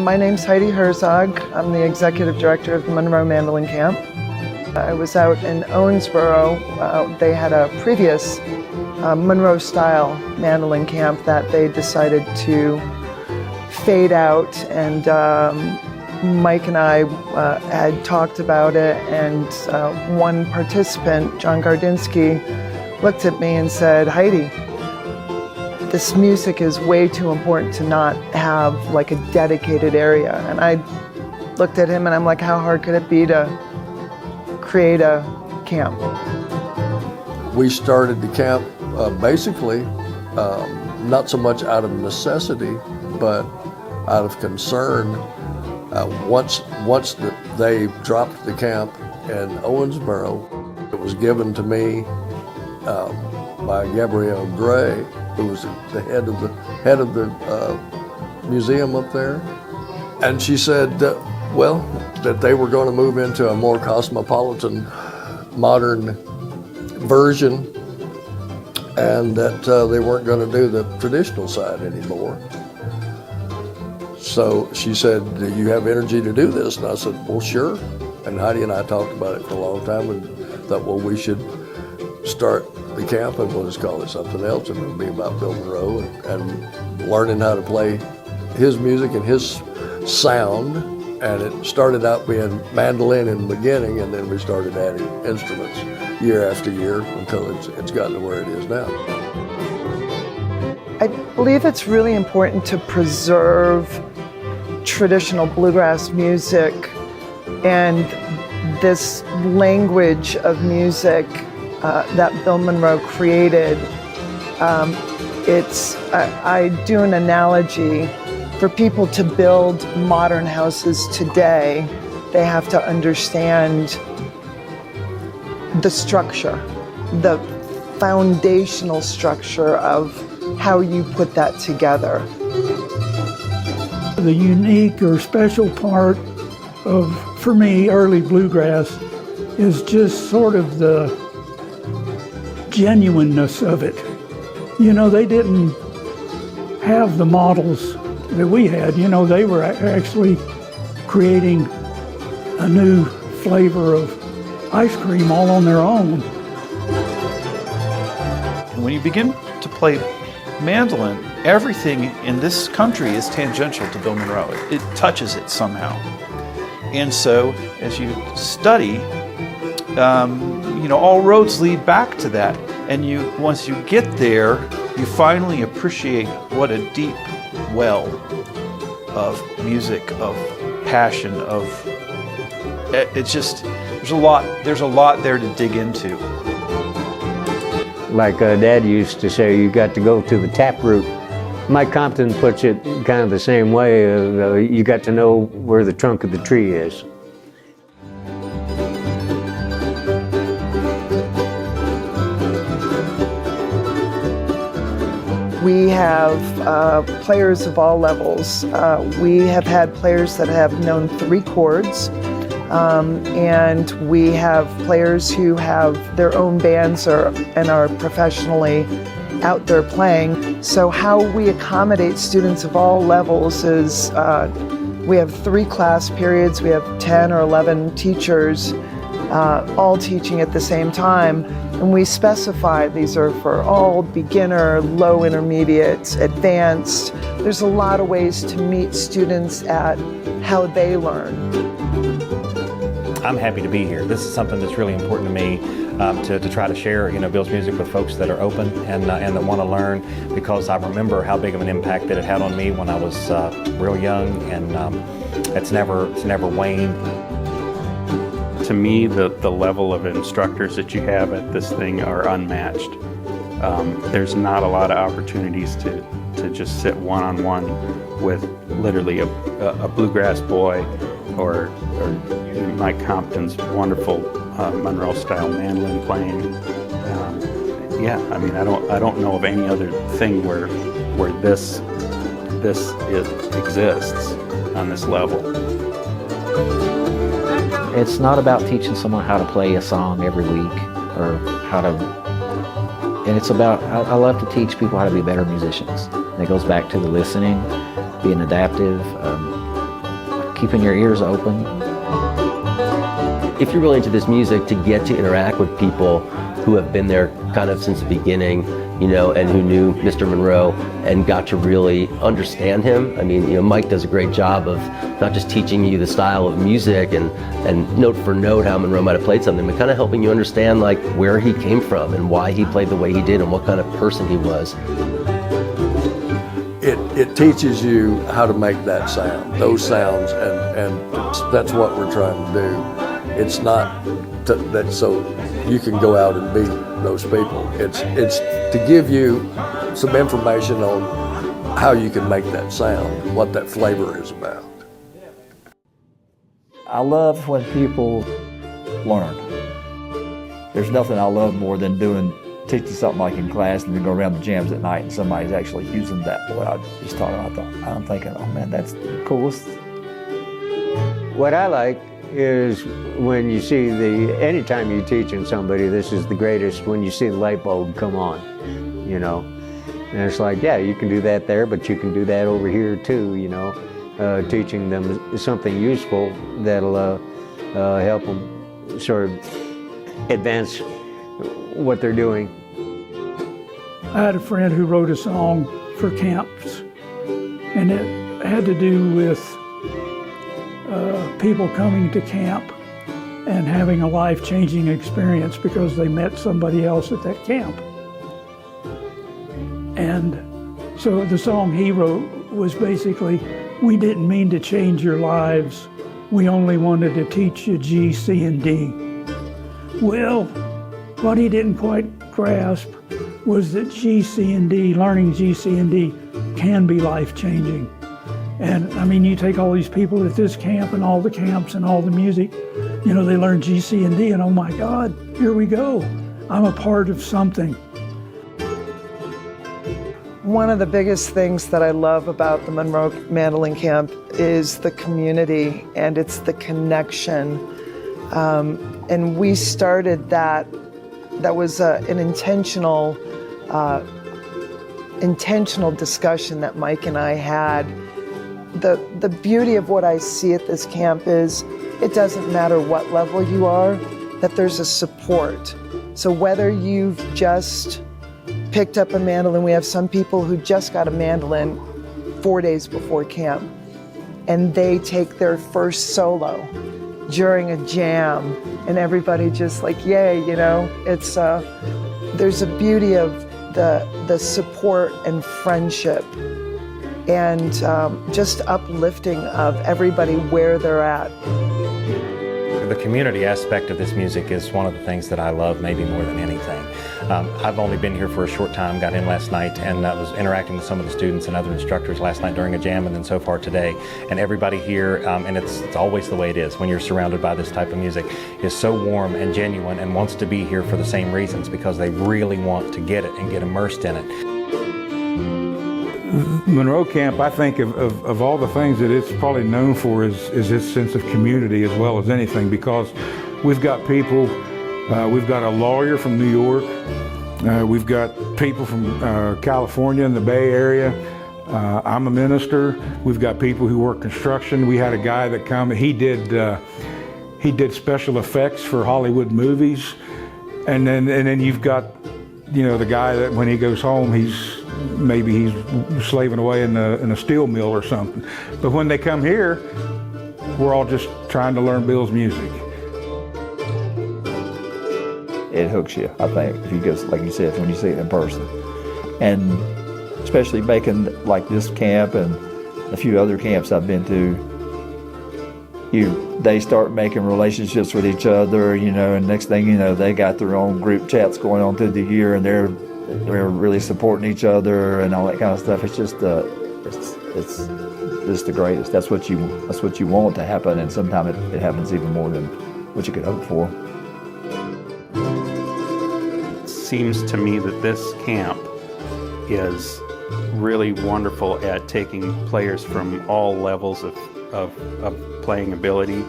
My name's Heidi Herzog. I'm the executive director of the Monroe Mandolin Camp. I was out in Owensboro. They had a previous Monroe-style mandolin camp that they decided to fade out, and Mike and I had talked about it, and one participant, John Gardinsky, looked at me and said, "Heidi, this music is way too important to not have like a dedicated area." And I looked at him and I'm like, how hard could it be to create a camp? We started the camp basically not so much out of necessity, but out of concern. Once they dropped the camp in Owensboro, it was given to me by Gabrielle Gray, who was the head of the museum up there, and she said, that they were going to move into a more cosmopolitan, modern version, and that they weren't going to do the traditional side anymore. So she said, "Do you have energy to do this?" And I said, "Well, sure." And Heidi and I talked about it for a long time and thought, well, we should start the camp and we'll just call it something else, and it'll be about Bill Monroe and learning how to play his music and his sound. And it started out being mandolin in the beginning, and then we started adding instruments year after year until it's gotten to where it is now. I believe it's really important to preserve traditional bluegrass music and this language of music that Bill Monroe created. I do an analogy. For people to build modern houses today, they have to understand the structure, the foundational structure of how you put that together. The unique or special part of, for me, early bluegrass is just sort of the genuineness of it. You know, they didn't have the models that we had. You know, they were actually creating a new flavor of ice cream all on their own. When you begin to play mandolin, everything in this country is tangential to Bill Monroe. It touches it somehow. And so as you study, all roads lead back to that. And once you get there, you finally appreciate what a deep well of music, of passion, there's a lot there to dig into. Like Dad used to say, you got to go to the tap root. Mike Compton puts it kind of the same way. You got to know where the trunk of the tree is. We have players of all levels. We have had players that have known 3 chords, and we have players who have their own bands and are professionally out there playing. So how we accommodate students of all levels is we have 3 class periods. We have 10 or 11 teachers all teaching at the same time. And we specify these are for all beginner, low intermediate, advanced. There's a lot of ways to meet students at how they learn. I'm happy to be here. This is something that's really important to me, to try to share, Bill's music with folks that are open and that want to learn, because I remember how big of an impact that it had on me when I was real young, and it's never waned. To me, the level of instructors that you have at this thing are unmatched. There's not a lot of opportunities to just sit one-on-one with literally a bluegrass boy or Mike Compton's wonderful Monroe-style mandolin playing. I don't know of any other thing where this exists on this level. It's not about teaching someone how to play a song every week or how to And it's about, I love to teach people how to be better musicians. And it goes back to the listening, being adaptive, keeping your ears open. If you're really into this music, to get to interact with people who have been there kind of since the beginning, you know, and who knew Mr. Monroe and got to really understand him. I mean, you know, Mike does a great job of not just teaching you the style of music and note for note how Monroe might have played something, but kind of helping you understand like where he came from and why he played the way he did and what kind of person he was. It teaches you how to make that sound, those sounds, and that's what we're trying to do. It's not that so you can go out and beat those people. It's to give you some information on how you can make that sound, what that flavor is about. I love when people learn. There's nothing I love more than teaching something like in class and then go around the jams at night and somebody's actually using that. What I just talking about, I'm thinking, oh man, that's the coolest. What I like is when you see anytime you're teaching somebody, this is the greatest, when you see the light bulb come on, you know. And it's like, yeah, you can do that there, but you can do that over here too, you know. Teaching them something useful that'll help them sort of advance what they're doing. I had a friend who wrote a song for camps, and it had to do with people coming to camp and having a life-changing experience because they met somebody else at that camp. And so the song he wrote was basically, we didn't mean to change your lives, we only wanted to teach you G, C, and D. Well, what he didn't quite grasp was that G, C, and D, learning G, C, and D can be life-changing. And I mean, you take all these people at this camp and all the camps and all the music, you know, they learn G, C, and D, and oh my God, here we go. I'm a part of something. One of the biggest things that I love about the Monroe Mandolin Camp is the community, and it's the connection. And we started that was an intentional discussion that Mike and I had. The beauty of what I see at this camp is it doesn't matter what level you are, that there's a support. So whether you've just picked up a mandolin, we have some people who just got a mandolin 4 days before camp, and they take their first solo during a jam, and everybody just like, yay, you know. It's there's a beauty of the support and friendship and just uplifting of everybody where they're at. The community aspect of this music is one of the things that I love maybe more than anything. I've only been here for a short time, got in last night, and was interacting with some of the students and other instructors last night during a jam, and then so far today. And everybody here, and it's always the way it is when you're surrounded by this type of music, is so warm and genuine and wants to be here for the same reasons, because they really want to get it and get immersed in it. Monroe Camp, I think of all the things that it's probably known for is its sense of community as well as anything, because we've got people, we've got a lawyer from New York, we've got people from California in the Bay Area, I'm a minister, we've got people who work construction. We had a guy that come, he did special effects for Hollywood movies, and then you've got, you know, the guy that when he goes home, he's slaving away in a steel mill or something. But when they come here, we're all just trying to learn Bill's music. It hooks you, I think, if you go, like you said, when you see it in person. And especially making like this camp and a few other camps I've been to, they start making relationships with each other, you know, and next thing you know, they got their own group chats going on through the year, and they're really supporting each other and all that kind of stuff. It's just it's just the greatest. That's what you want to happen, and sometimes it happens even more than what you could hope for. It seems to me that this camp is really wonderful at taking players from all levels of playing ability,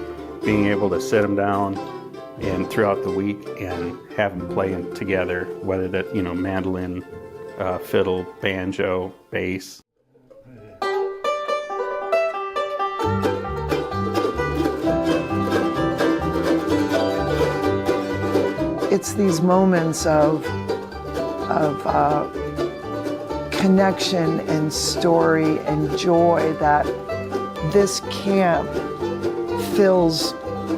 being able to sit them down and throughout the week and have them playing together, whether that, mandolin, fiddle, banjo, bass. It's these moments of connection and story and joy that this camp fills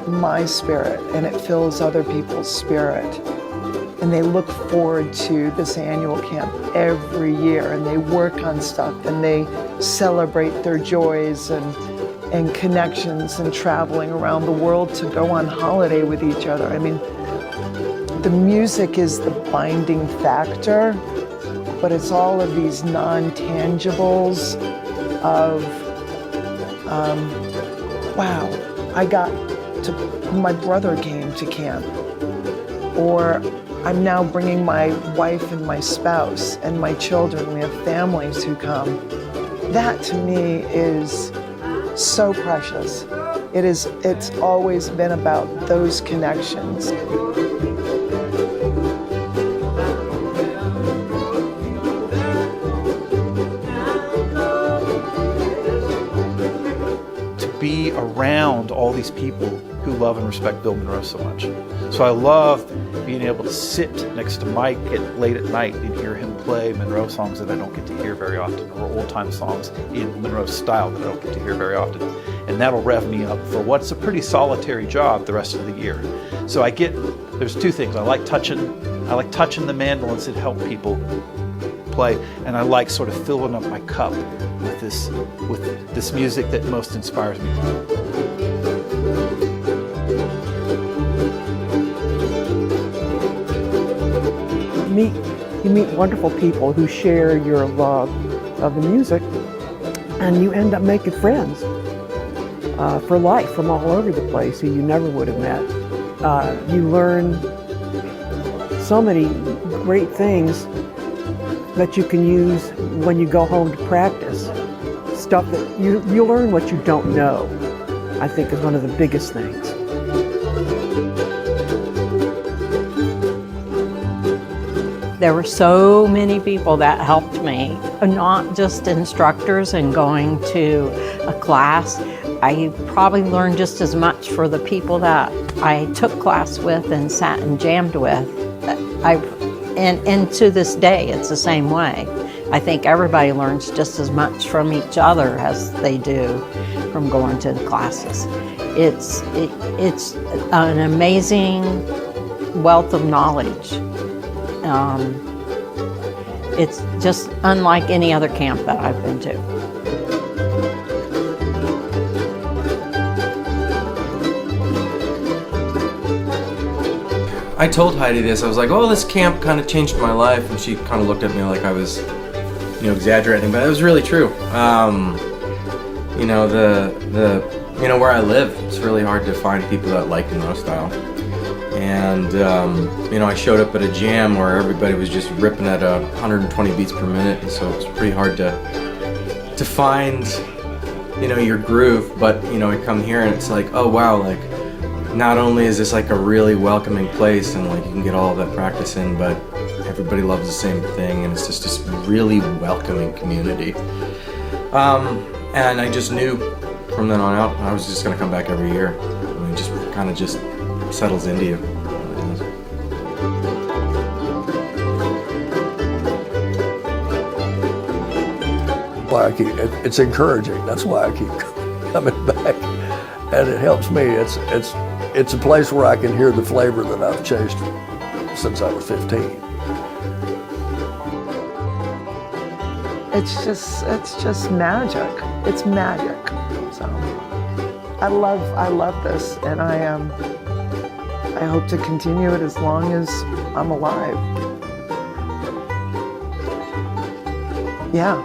my spirit and it fills other people's spirit. And they look forward to this annual camp every year, and they work on stuff and they celebrate their joys and connections and traveling around the world to go on holiday with each other. I mean, the music is the binding factor, but it's all of these non-tangibles of, wow, my brother came to camp, or I'm now bringing my wife and my spouse and my children. We have families who come. That to me is so precious. It's always been about those connections. Be around all these people who love and respect Bill Monroe so much. So I love being able to sit next to Mike late at night and hear him play Monroe songs that I don't get to hear very often, or old-time songs in Monroe style that I don't get to hear very often. And that'll rev me up for what's a pretty solitary job the rest of the year. So there's two things. I like touching the mandolins that help people play, and I like sort of filling up my cup with this music that most inspires me. You meet wonderful people who share your love of the music, and you end up making friends for life from all over the place who you never would have met. You learn so many great things that you can use when you go home to practice. Stuff that you learn what you don't know, I think, is one of the biggest things. There were so many people that helped me, not just instructors and going to a class. I probably learned just as much for the people that I took class with and sat and jammed with. And to this day, it's the same way. I think everybody learns just as much from each other as they do from going to the classes. It's an amazing wealth of knowledge. It's just unlike any other camp that I've been to. I told Heidi this. I was like, "Oh, this camp kind of changed my life," and she kind of looked at me like I was, exaggerating, but it was really true. Where I live, it's really hard to find people that like Monroe style. And I showed up at a jam where everybody was just ripping at 120 beats per minute, and so it's pretty hard to find, your groove. But I come here and it's like, oh wow, like not only is this like a really welcoming place and like you can get all of that practice in, but everybody loves the same thing, and it's just this really welcoming community. And I just knew from then on out I was just gonna come back every year. And it just kind of just settles into you. Why it's encouraging. That's why I keep coming back, and it helps me. It's a place where I can hear the flavor that I've chased since I was 15. It's just magic. It's magic. So I love this, and I hope to continue it as long as I'm alive. Yeah.